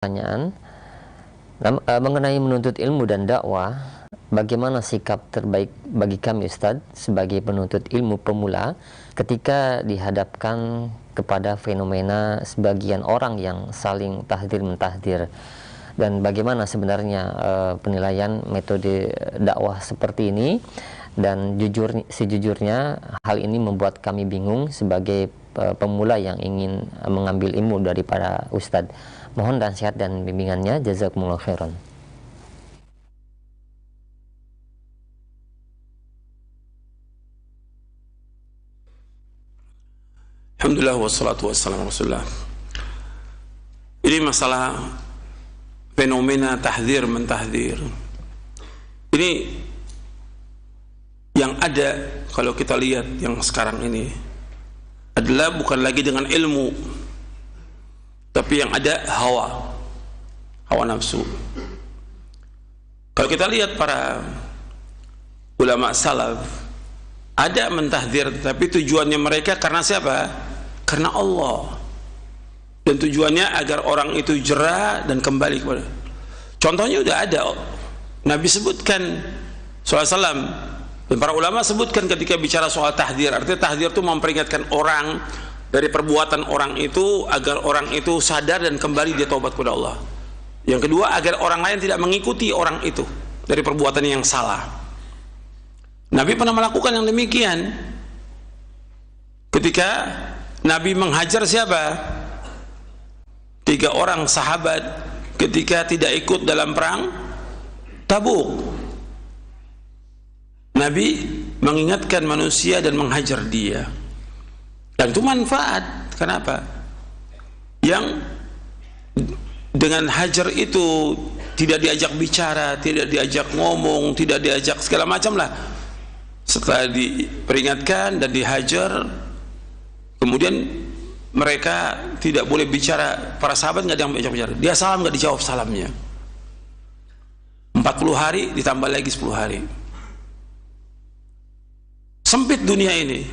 Pertanyaan mengenai menuntut ilmu dan dakwah, bagaimana sikap terbaik bagi kami Ustadz sebagai penuntut ilmu pemula ketika dihadapkan kepada fenomena sebagian orang yang saling tahdir-mentahdir, dan bagaimana sebenarnya penilaian metode dakwah seperti ini? Dan sejujurnya hal ini membuat kami bingung sebagai pemula yang ingin mengambil ilmu daripada Ustadz. Mohon nasihat dan bimbingannya. Jazakumullah khairan. Alhamdulillah wassalatu wassalamu Rasulullah. Ini masalah fenomena tahdzir mentahdzir. Ini yang ada kalau kita lihat yang sekarang ini adalah bukan lagi dengan ilmu, tapi yang ada hawa nafsu. Kalau kita lihat para ulama salaf, ada mentahdzir, tapi tujuannya mereka karena siapa? Karena Allah, dan tujuannya agar orang itu jera dan kembali kepada. Contohnya udah ada, Nabi sebutkan SAW, dan para ulama sebutkan ketika bicara soal tahdzir. Artinya tahdzir itu memperingatkan orang dari perbuatan orang itu agar orang itu sadar dan kembali dia taubat kepada Allah. Yang kedua, agar orang lain tidak mengikuti orang itu dari perbuatan yang salah. Nabi pernah melakukan yang demikian ketika Nabi menghajar siapa? 3 orang sahabat ketika tidak ikut dalam perang Tabuk. Nabi mengingatkan manusia dan menghajar dia. Dan itu manfaat. Kenapa? Yang dengan hajar itu tidak diajak bicara, tidak diajak ngomong, tidak diajak segala macam lah. Setelah diperingatkan dan dihajar, kemudian mereka tidak boleh bicara. Para sahabat nggak ada yang ajak bicara. Dia salam nggak dijawab salamnya. 40 hari ditambah lagi 10 hari. Sempit dunia ini.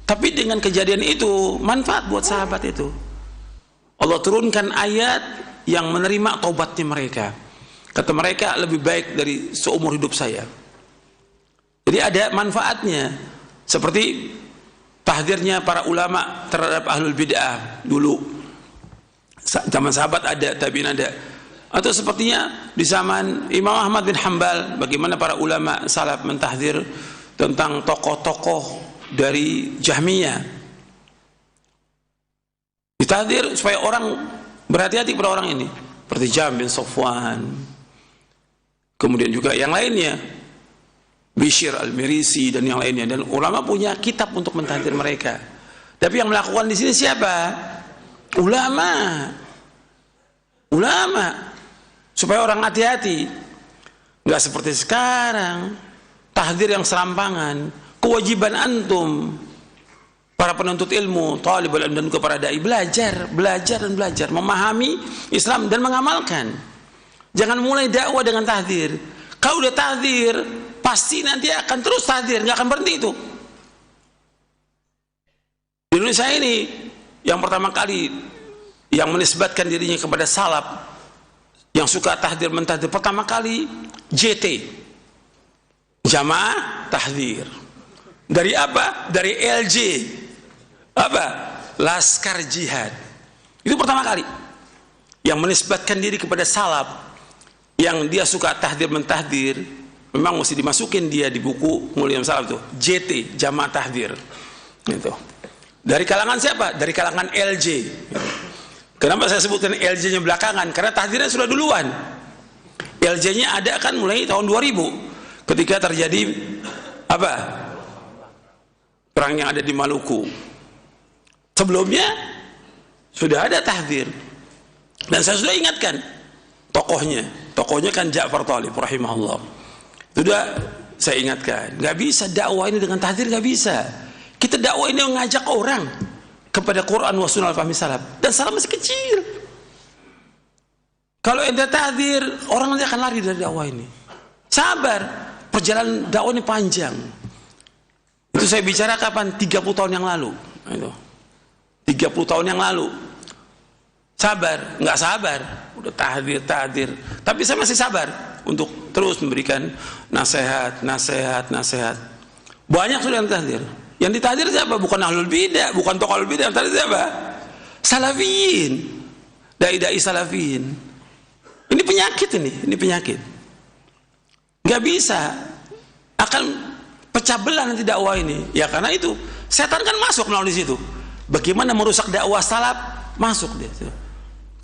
Tapi dengan kejadian itu manfaat buat sahabat itu. Allah turunkan ayat yang menerima taubatnya mereka. Kata mereka, lebih baik dari seumur hidup saya. Jadi ada manfaatnya. Seperti tahdzirnya para ulama terhadap ahlul bid'ah dulu. Zaman sahabat ada, tabi'in ada. Atau sepertinya di zaman Imam Ahmad bin Hanbal, bagaimana para ulama salaf mentahdzir tentang tokoh-tokoh dari Jahmiyah. Ditahdzir supaya orang berhati-hati pada orang ini, seperti Jahm bin Safwan, kemudian juga yang lainnya, Bishr al-Mirisi dan yang lainnya. Dan ulama punya kitab untuk mentahdzir mereka. Tapi yang melakukan di sini siapa? Ulama, supaya orang hati-hati. Nggak seperti sekarang tahdzir yang serampangan. Kewajiban antum para penuntut ilmu, talibul ilm dan kepada dai, belajar memahami Islam dan mengamalkan. Jangan mulai dakwah dengan tahdzir. Kalau udah tahdzir, pasti nanti akan terus tahdzir, nggak akan berhenti itu. Di Indonesia ini yang pertama kali yang menisbatkan dirinya kepada salaf, yang suka tahdzir mentahdzir, pertama kali JT, Jamaah Tahdzir. Dari apa? Dari LJ, apa? Laskar Jihad. Itu pertama kali yang menisbatkan diri kepada salaf, yang dia suka tahdzir mentahdzir. Memang mesti dimasukin dia di buku Mulia Salaf itu, JT, Jamaah Tahdzir. Gitu. Dari kalangan siapa? Dari kalangan LJ. Kenapa saya sebutkan LJ-nya belakangan? Karena tahdzirnya sudah duluan. LJ-nya ada kan mulai tahun 2000 ketika terjadi apa? Perang yang ada di Maluku. Sebelumnya sudah ada tahdzir. Dan saya sudah ingatkan tokohnya kan Ja'far Thalib rahimahullah. Sudah saya ingatkan, nggak bisa dakwah ini dengan tahdzir, nggak bisa. Kita dakwah ini mengajak orang kepada Quran wa sunnah al-fahmi salaf, dan salaf masih kecil. Kalau ente tahdzir, orang nanti akan lari dari dakwah ini. Sabar, perjalanan dakwah ini panjang. Itu saya bicara kapan? 30 tahun yang lalu. 30 tahun yang lalu. sabar, nggak sabar, udah tahdir. Tapi saya masih sabar untuk terus memberikan nasihat. Banyak sudah yang tahdir. Yang ditahdir siapa? Bukan ahlul bidah, bukan tokoh ahlul bidah. Yang tahdir siapa? Salafiyin, dai salafiyin. Ini penyakit. Nggak bisa, akan pecah belah nanti dakwah ini. Ya karena itu setan kan masuk melalui situ. Bagaimana merusak dakwah salaf? Masuk dia.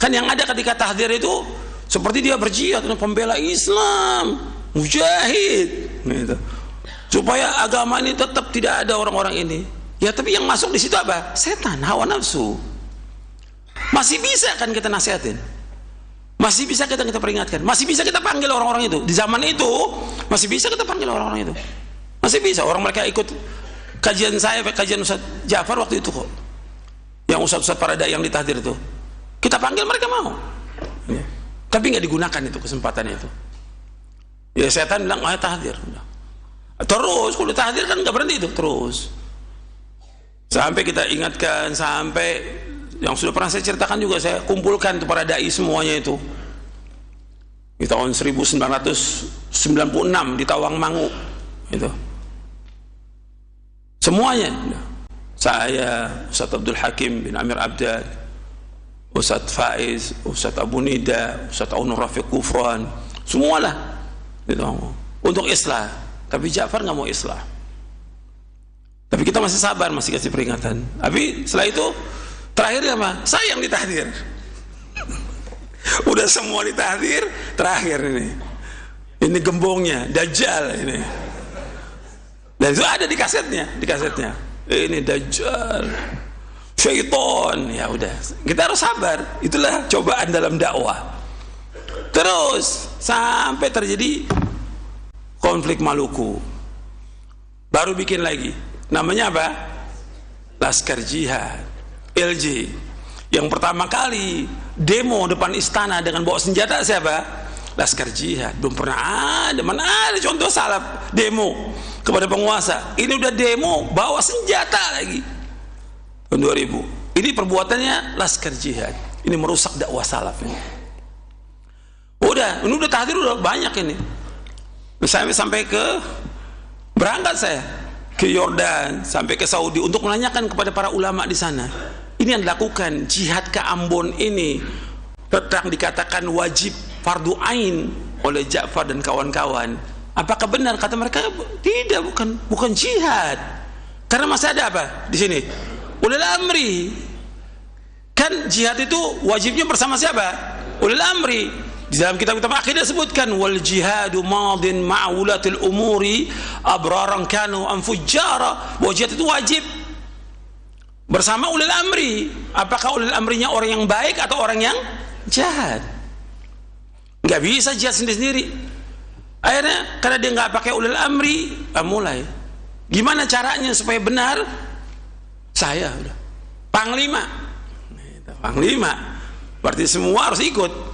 Kan yang ada ketika tahdir itu seperti dia berjihad, pembela Islam, mujahid, gitu. Supaya agama ini tetap tidak ada orang-orang ini. Ya tapi yang masuk di situ apa? Setan, hawa nafsu. Masih bisa kan kita nasihatin, masih bisa kita peringatkan, masih bisa kita panggil orang-orang itu. Di zaman itu masih bisa kita panggil orang-orang itu, masih bisa. Orang mereka ikut kajian saya, kajian Ustaz Ja'far waktu itu kok, yang Ustaz para dai yang ditahdir itu, kita panggil mereka mau ya. Tapi nggak digunakan itu kesempatannya itu. Ya setan bilang tahdir terus, kalau tahdir kan nggak berhenti itu terus, sampai kita ingatkan, sampai yang sudah pernah saya ceritakan juga, saya kumpulkan itu para dai semuanya itu di tahun 1996 di Tawangmangu itu semuanya, saya, Ustaz Abdul Hakim bin Amir Abdad, Ustaz Faiz, Ustaz Abu Nida, Ustaz Aunur Rafiq Kufran, semualah gitu, untuk islah. Tapi Ja'far nggak mau islah, tapi kita masih sabar, masih kasih peringatan. Tapi setelah itu terakhirnya mah saya yang ditahdir. Udah semua ditahdir, terakhir ini gembongnya Dajjal ini. Dan itu ada di kasetnya, ini Dajjal, syaitan. Ya udah, kita harus sabar. Itulah cobaan dalam dakwah. Terus sampai terjadi konflik Maluku, baru bikin lagi, namanya apa? Laskar Jihad, LJ. Yang pertama kali demo depan istana dengan bawa senjata siapa? Laskar Jihad. Belum pernah ada, mana ada contoh salaf demo kepada penguasa. Ini udah demo bawa senjata lagi tahun 2000. Ini perbuatannya Laskar Jihad. Ini merusak dakwah salaf ini. Ini udah tahdir udah banyak ini. Sampai ke berangkat saya ke Yordan, sampai ke Saudi untuk menanyakan kepada para ulama di sana. Ini yang dilakukan jihad ke Ambon ini, tentang dikatakan wajib fardu ain oleh Ja'far dan kawan-kawan. Apakah benar? Kata mereka tidak, bukan jihad. Karena masih ada apa di sini? Ulil amri. Kan jihad itu wajibnya bersama siapa? Ulil amri. Di dalam kitab-kitab akidah sebutkan wal jihadu madin ma'ulatil umuri abraran kanu am fujjara. Bahwa jihad itu wajib bersama ulil amri. Apakah ulil amrinya orang yang baik atau orang yang jahat? Nggak bisa jihad sendiri-sendiri. Akhirnya karena dia nggak pakai ulil amri, mulai gimana caranya supaya benar? Saya udah panglima, berarti semua harus ikut.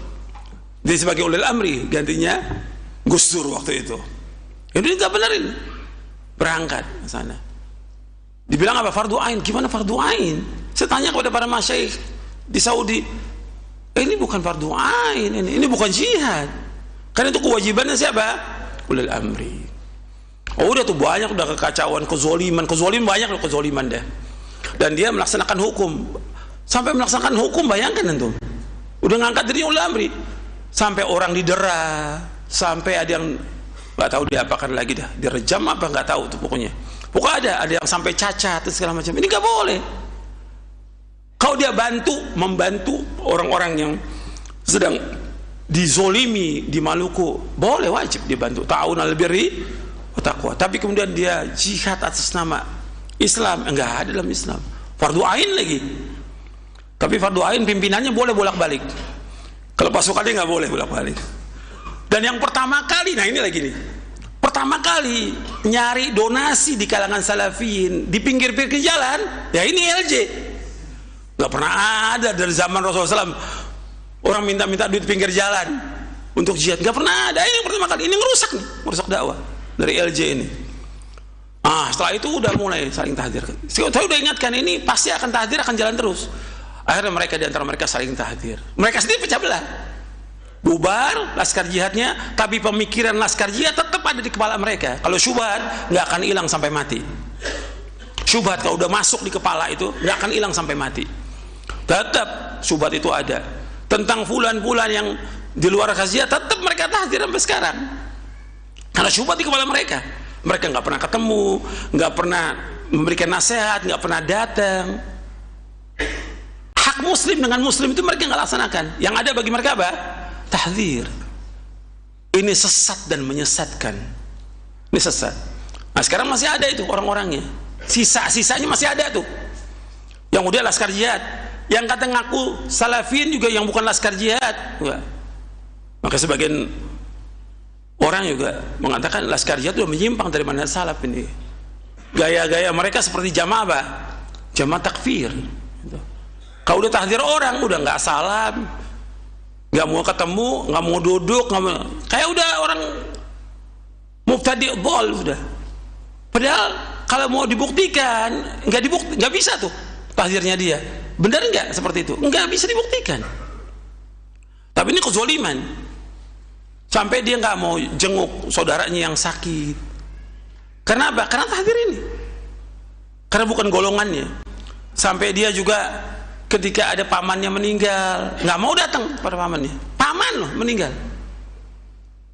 Dia sebagai ulil amri, gantinya Gus Dur waktu itu. Jadi nggak benerin, berangkat ke sana. Dibilang apa? Fardu ain. Gimana fardu ain? Saya tanya kepada para masyaikh di Saudi, ini bukan fardu ain, ini bukan jihad. Karena itu kewajibannya siapa? Ulil amri. Oh udah tuh banyak, udah kekacauan, kezoliman banyak loh, kezoliman deh. Dan dia melaksanakan hukum, sampai melaksanakan hukum, bayangkan itu. Udah ngangkat dirinya ulil amri, sampai orang didera, sampai ada yang nggak tahu diapakan lagi dah, direjam apa nggak tahu tuh pokoknya. Pokoknya ada yang sampai cacat dan segala macam. Ini nggak boleh. Kalau dia membantu orang-orang yang sedang dizolimi di Maluku, boleh, wajib dibantu. Ta'awunal birri wa taqwa. Tapi kemudian dia jihad atas nama Islam, enggak ada dalam Islam. Fardu ain lagi. Tapi fardu ain pimpinannya boleh bolak-balik. Kalau pasukannya nggak boleh bolak-balik. Dan yang pertama kali, nah ini lagi nih, pertama kali nyari donasi di kalangan salafiyin di pinggir-pinggir jalan, ya ini LJ. Nggak pernah ada dari zaman Rasulullah SAW orang minta-minta duit pinggir jalan untuk jihad, nggak pernah ada. Ini yang pertama kali, ini ngerusak dakwah dari LJ ini. Setelah itu udah mulai saling tahdir. Saya udah ingatkan, ini pasti akan tahdir, akan jalan terus. Akhirnya mereka di antara mereka saling tahdzir. Mereka sendiri pecah belah. Bubar laskar jihadnya, tapi pemikiran laskar jihad tetap ada di kepala mereka. Kalau syubhat nggak akan hilang sampai mati. Syubhat kalau udah masuk di kepala itu nggak akan hilang sampai mati. Tetap syubhat itu ada. Tentang fulan-fulan yang di luar kajian tetap mereka tahdzir sampai sekarang. Karena syubhat di kepala mereka. Mereka nggak pernah ketemu, nggak pernah memberikan nasihat, nggak pernah datang. Hak muslim dengan muslim itu mereka nggak laksanakan. Yang ada bagi mereka apa? Tahdzir. Ini sesat dan menyesatkan. Ini sesat. Nah sekarang masih ada itu orang-orangnya. Sisa-sisanya masih ada tuh. Yang udah laskar jihad, yang kata ngaku salafin juga yang bukan laskar jihad. Wah. Maka sebagian orang juga mengatakan laskar jihad sudah menyimpang dari manhaj salaf ini. Gaya-gaya mereka seperti jamaah apa? Jamaah takfir. Kalau udah tahdzir orang udah nggak salam, nggak mau ketemu, nggak mau duduk, nggak mau, kayak udah orang mubtadi' dhal udah. Padahal kalau mau dibuktikan nggak bisa tuh tahdzirnya dia. Benar nggak seperti itu? Nggak bisa dibuktikan. Tapi ini kezaliman. Sampai dia nggak mau jenguk saudaranya yang sakit. Karena apa? Karena tahdzir ini. Karena bukan golongannya. Sampai dia juga ketika ada pamannya meninggal, nggak mau datang pada pamannya. Paman loh meninggal.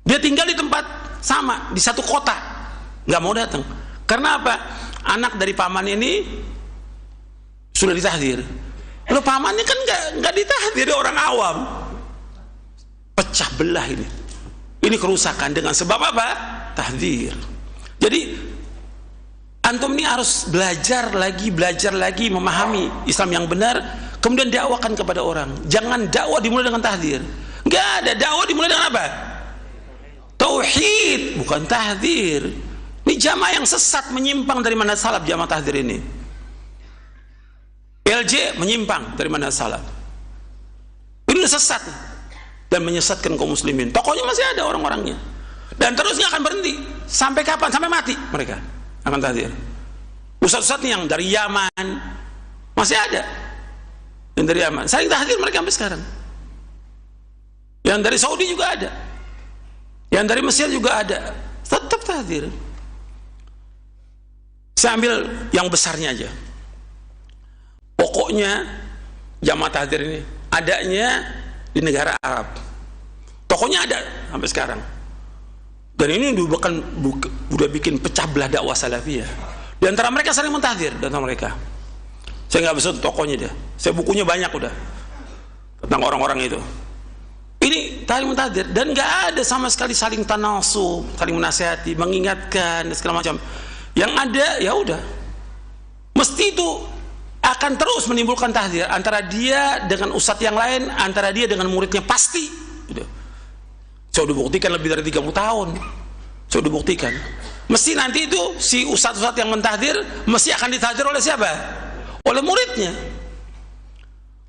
Dia tinggal di tempat sama, di satu kota, nggak mau datang. Karena apa? Anak dari paman ini sudah ditahdzir. Lo pamannya kan nggak ditahdzir, orang awam. Pecah belah ini. Ini kerusakan dengan sebab apa? Tahdzir. Jadi antum ini harus belajar lagi memahami Islam yang benar, kemudian dakwakan kepada orang. Jangan dakwah dimulai dengan tahdzir. Enggak ada, dakwah dimulai dengan apa? Tauhid, bukan tahdzir. Ini jamaah yang sesat, menyimpang dari manhaj salaf. Jamaah tahdzir ini LJ menyimpang dari manhaj salaf. Ini sesat dan menyesatkan kaum muslimin. Tokohnya masih ada orang-orangnya, dan terusnya akan berhenti sampai kapan? Sampai mati mereka akan tahdzir. Ustaz-ustaz yang dari Yaman masih ada, yang dari Yaman saling tahdzir mereka sampai sekarang. Yang dari Saudi juga ada, yang dari Mesir juga ada, tetap tahdzir. Saya ambil yang besarnya aja. Pokoknya jamaah tahdzir ini adanya di negara Arab. Tokohnya ada sampai sekarang. Dan ini udah bikin pecah belah dakwah salafiyah. Di antara mereka saling mentahdzir, di antara mereka. Saya nggak bisa tokohnya dia. Saya bukunya banyak udah tentang orang-orang itu. Ini saling mentahdzir dan nggak ada sama sekali saling tanasub, saling menasihati, mengingatkan dan segala macam. Yang ada ya udah. Mesti itu akan terus menimbulkan tahdzir antara dia dengan ustadz yang lain, antara dia dengan muridnya, pasti. Saya udah buktikan lebih dari 30 tahun. Saya udah buktikan. Mesti nanti itu si ustadz-ustadz yang mentahdzir mesti akan ditahdzir oleh siapa? Oleh muridnya.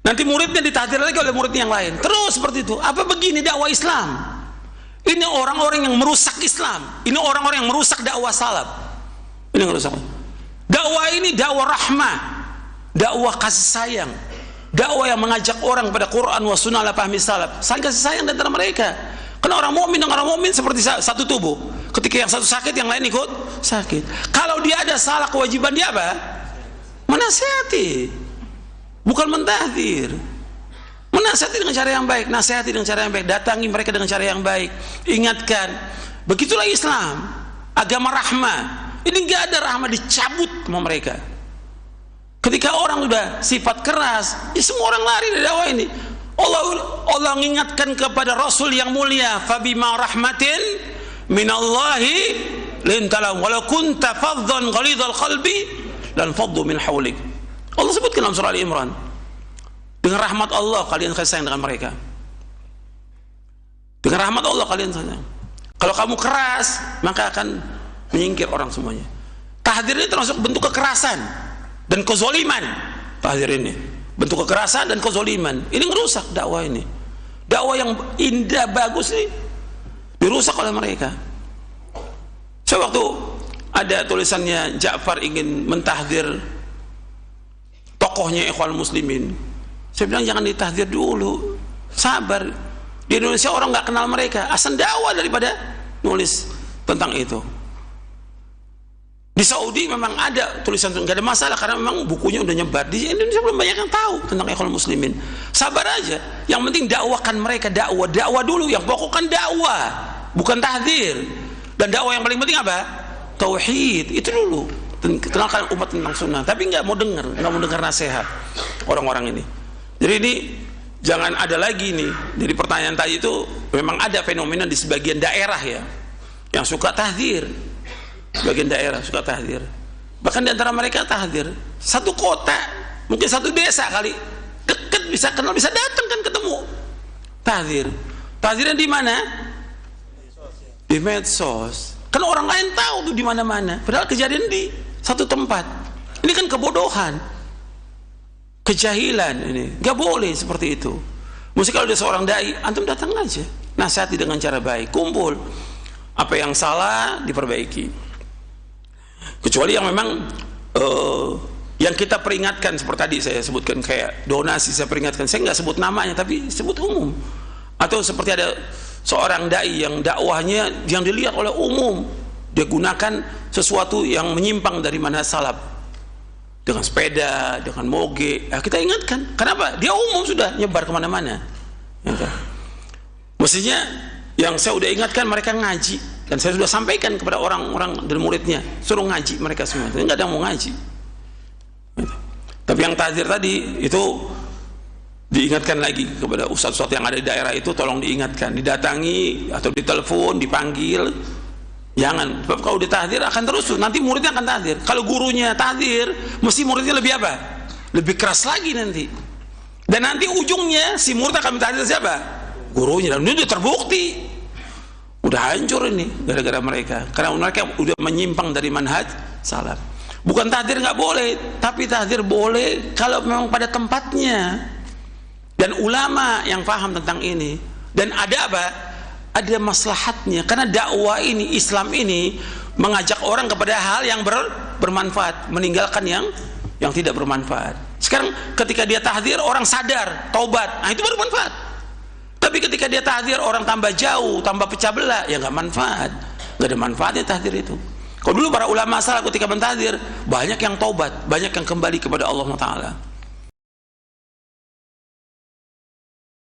Nanti muridnya ditahdzir lagi oleh murid yang lain. Terus seperti itu. Apa begini dakwah Islam? Ini orang-orang yang merusak Islam. Ini orang-orang yang merusak dakwah salaf. Ini yang merusak. Dakwah ini dakwah rahmah, dakwah kasih sayang, dakwah yang mengajak orang pada Quran wa sunnah ala fahmi salaf. Saling kasih sayang di antara mereka. Karena orang mukmin dengan orang mukmin seperti satu tubuh. Ketika yang satu sakit, yang lain ikut sakit. Kalau dia ada salah, kewajiban dia apa? Menasihati, bukan mentahdzir. Menasihati dengan cara yang baik, nasihati dengan cara yang baik, datangi mereka dengan cara yang baik, ingatkan. Begitulah Islam, agama rahmah. Ini nggak ada rahmah, dicabut sama mereka. Ketika orang udah sifat keras, ya semua orang lari dari dakwah ini. Allah mengingatkan kepada Rasul yang mulia, fabima rahmatin minallahi lintalam walau kunta faddan ghalidhal qalbi lan faddu min hawlik. Allah sebutkan dalam surah Al-Imran, dengan rahmat Allah kalian kasih sayang dengan mereka. Dengan rahmat Allah kalian sayang. Kalau kamu keras, maka akan menyingkir orang semuanya. Tahdzir ini termasuk bentuk kekerasan dan kezaliman. Tahdzir ini bentuk kekerasan dan kezaliman. Ini merusak dakwah ini. Dakwah yang indah bagus ini dirusak oleh mereka. Saya waktu ada tulisannya Ja'far ingin mentahdzir tokohnya Ikhwan Muslimin, Saya bilang jangan ditahdir dulu, sabar. Di Indonesia orang nggak kenal mereka, asal dakwah daripada nulis tentang itu. Di Saudi memang ada tulisan, nggak ada masalah karena memang bukunya udah nyebar. Di Indonesia belum banyak yang tahu tentang Ikhwanul Muslimin. Sabar aja. Yang penting dakwahkan mereka, dakwah dulu. Yang pokok kan dakwah, bukan tahdir. Dan dakwah yang paling penting apa? Tauhid. Itu dulu. Kenalkan umat tentang sunnah. Tapi nggak mau dengar nasihat orang-orang ini. Jadi ini jangan ada lagi nih. Jadi pertanyaan tadi itu memang ada fenomena di sebagian daerah ya yang suka tahdir. Sebagian daerah suka tahdir, bahkan di antara mereka tahdir satu kota, mungkin satu desa kali deket, bisa kenal, bisa datang kan ketemu. Tahdirnya di mana? Di medsos. Kan orang lain tahu tuh di mana-mana, padahal kejadian di satu tempat. Ini kan kebodohan, kejahilan. Ini nggak boleh seperti itu. Mesti kalau ada seorang dai, antum datang aja, nasihati dengan cara baik, kumpul, apa yang salah diperbaiki. Kecuali yang memang yang kita peringatkan seperti tadi saya sebutkan, kayak donasi saya peringatkan, saya nggak sebut namanya tapi sebut umum. Atau seperti ada seorang dai yang dakwahnya yang dilihat oleh umum, dia gunakan sesuatu yang menyimpang dari manhaj salaf dengan sepeda, dengan moge. Nah, kita ingatkan, kenapa? Dia umum sudah nyebar kemana-mana. Mestinya yang saya udah ingatkan mereka ngaji. Dan saya sudah sampaikan kepada orang-orang dan muridnya, suruh ngaji mereka semua. Tapi nggak ada yang mau ngaji. Tapi yang tahdir tadi itu diingatkan lagi kepada ustadz-ustadz yang ada di daerah itu, tolong diingatkan, didatangi atau ditelepon, dipanggil. Jangan, sebab kalau ditahdir akan terus, nanti muridnya akan tahdir. Kalau gurunya tahdir, mesti muridnya lebih apa? Lebih keras lagi nanti. Dan nanti ujungnya si murid akan tahdir siapa? Gurunya. Dan itu terbukti. Udah hancur ini gara-gara mereka, karena mereka udah menyimpang dari manhaj salaf. Bukan tahdir nggak boleh, tapi tahdir boleh kalau memang pada tempatnya dan ulama yang paham tentang ini. Dan ada apa? Ada maslahatnya, karena dakwah ini, Islam ini mengajak orang kepada hal yang bermanfaat, meninggalkan yang tidak bermanfaat. Sekarang ketika dia tahdir, orang sadar, taubat, nah itu baru manfaat. Tapi ketika dia tahdir, orang tambah jauh, tambah pecah belah, ya nggak manfaat, nggak ada manfaatnya tahdir itu. Kalau dulu para ulama salaf ketika mentahdir, banyak yang taubat, banyak yang kembali kepada Allah Taala.